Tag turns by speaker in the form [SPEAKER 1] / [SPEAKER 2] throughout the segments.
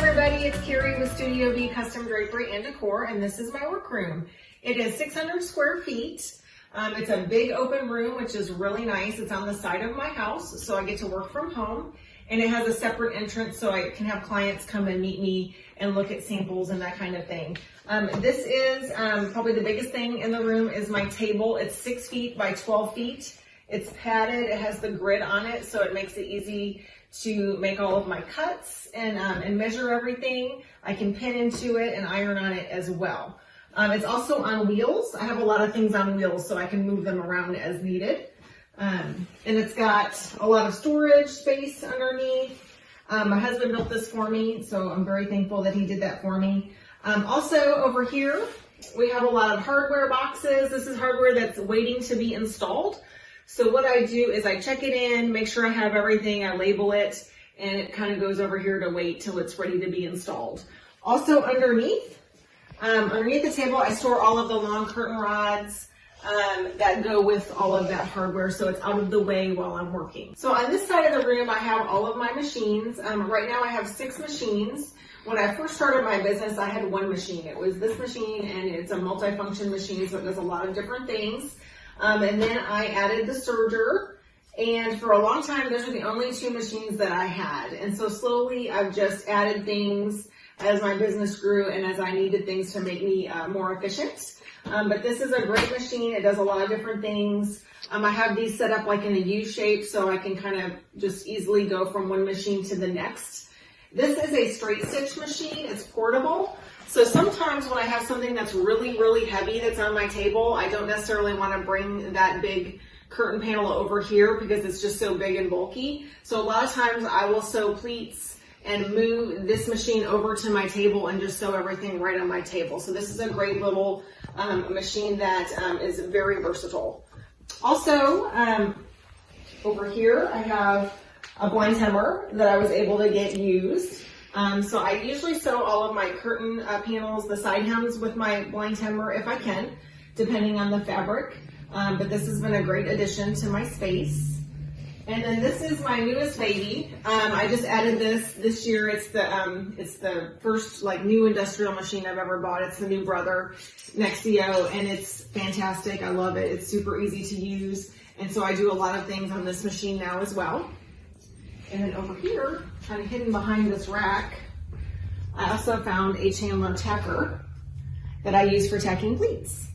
[SPEAKER 1] everybody, it's Carrie with Studio B Custom Drapery and Decor, and this is my workroom. It is 600 square feet. It's a big open room, which is really nice. It's on the side of my house, so I get to work from home. And it has a separate entrance, so I can have clients come and meet me and look at samples and that kind of thing. This is probably the biggest thing in the room is my table. It's 6 feet by 12 feet. It's padded. It has the grid on it, so it makes it easy to make all of my cuts and measure everything. I can pin into it and iron on it as well. It's also on wheels. I have a lot of things on wheels, so I can move them around as needed. And it's got a lot of storage space underneath. My husband built this for me, so I'm very thankful that he did that for me. Also over here, we have a lot of hardware boxes. This is hardware that's waiting to be installed. So what I do is I check it in, make sure I have everything, I label it, and it kind of goes over here to wait till it's ready to be installed. Also underneath the table, I store all of the long curtain rods that go with all of that hardware, so it's out of the way while I'm working. So on this side of the room, I have all of my machines. Right now I have 6 machines. When I first started my business, I had 1 machine. It was this machine, and it's a multi-function machine, so it does a lot of different things. And then I added the serger, and for a long time, those were the only 2 machines that I had. And so slowly, I've just added things as my business grew and as I needed things to make me more efficient. But this is a great machine. It does a lot of different things. I have these set up like in a U shape, so I can kind of just easily go from one machine to the next. This is a straight stitch machine. It's portable. So sometimes when I have something that's really, really heavy that's on my table, I don't necessarily want to bring that big curtain panel over here because it's just so big and bulky. So a lot of times I will sew pleats and move this machine over to my table and just sew everything right on my table. So this is a great little machine that is very versatile. Also, over here I have a blind hemmer that I was able to get used. So I usually sew all of my curtain panels, the side hems with my blind hemmer if I can, depending on the fabric. But this has been a great addition to my space. And then this is my newest baby. I just added this year. It's the first like new industrial machine I've ever bought. It's the new brother Nexio, and it's fantastic. I love it. It's super easy to use. And so I do a lot of things on this machine now as well. And then over here, kind of hidden behind this rack, I also found a Chandler tacker that I use for tacking pleats.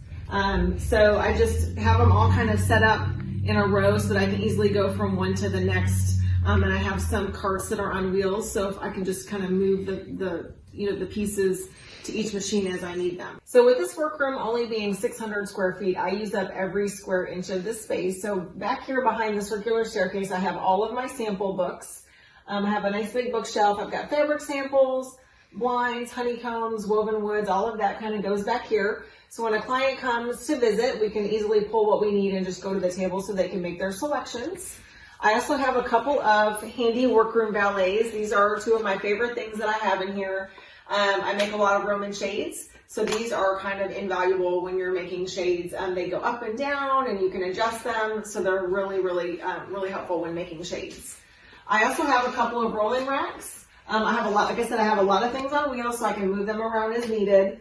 [SPEAKER 1] So I just have them all kind of set up in a row so that I can easily go from one to the next. And I have some carts that are on wheels, so if I can just kind of move the pieces to each machine as I need them. So with this workroom only being 600 square feet, I use up every square inch of this space. So back here behind the circular staircase, I have all of my sample books. I have a nice big bookshelf. I've got fabric samples, blinds, honeycombs, woven woods, all of that kind of goes back here. So when a client comes to visit, we can easily pull what we need and just go to the table so they can make their selections. I also have a couple of handy workroom valets. These are 2 of my favorite things that I have in here. I make a lot of Roman shades, so these are kind of invaluable when you're making shades. They go up and down, and you can adjust them, so they're really, really, really helpful when making shades. I also have a couple of rolling racks. I have a lot, like I said, I have a lot of things on wheels, so I can move them around as needed.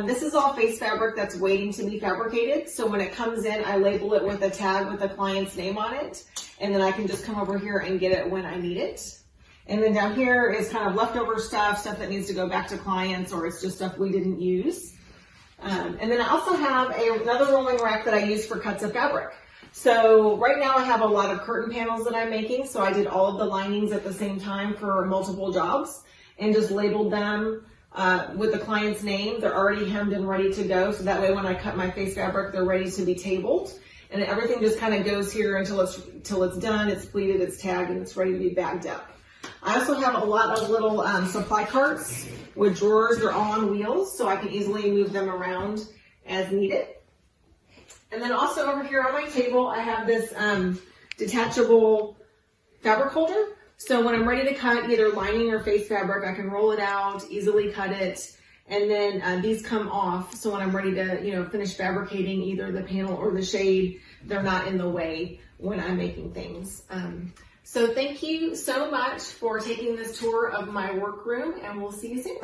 [SPEAKER 1] This is all face fabric that's waiting to be fabricated, so when it comes in, I label it with a tag with the client's name on it, and then I can just come over here and get it when I need it. And then down here is kind of leftover stuff that needs to go back to clients, or it's just stuff we didn't use. And then I also have another rolling rack that I use for cuts of fabric. So right now I have a lot of curtain panels that I'm making, so I did all of the linings at the same time for multiple jobs and just labeled them with the client's name. They're already hemmed and ready to go, so that way when I cut my face fabric, they're ready to be tabled. And everything just kind of goes here until it's done, it's pleated, it's tagged, and it's ready to be bagged up. I also have a lot of little supply carts with drawers. They're all on wheels, so I can easily move them around as needed. And then also over here on my table, I have this detachable fabric holder. So when I'm ready to cut either lining or face fabric, I can roll it out, easily cut it, and then these come off. So when I'm ready to, finish fabricating either the panel or the shade, they're not in the way when I'm making things. So thank you so much for taking this tour of my workroom, and we'll see you soon.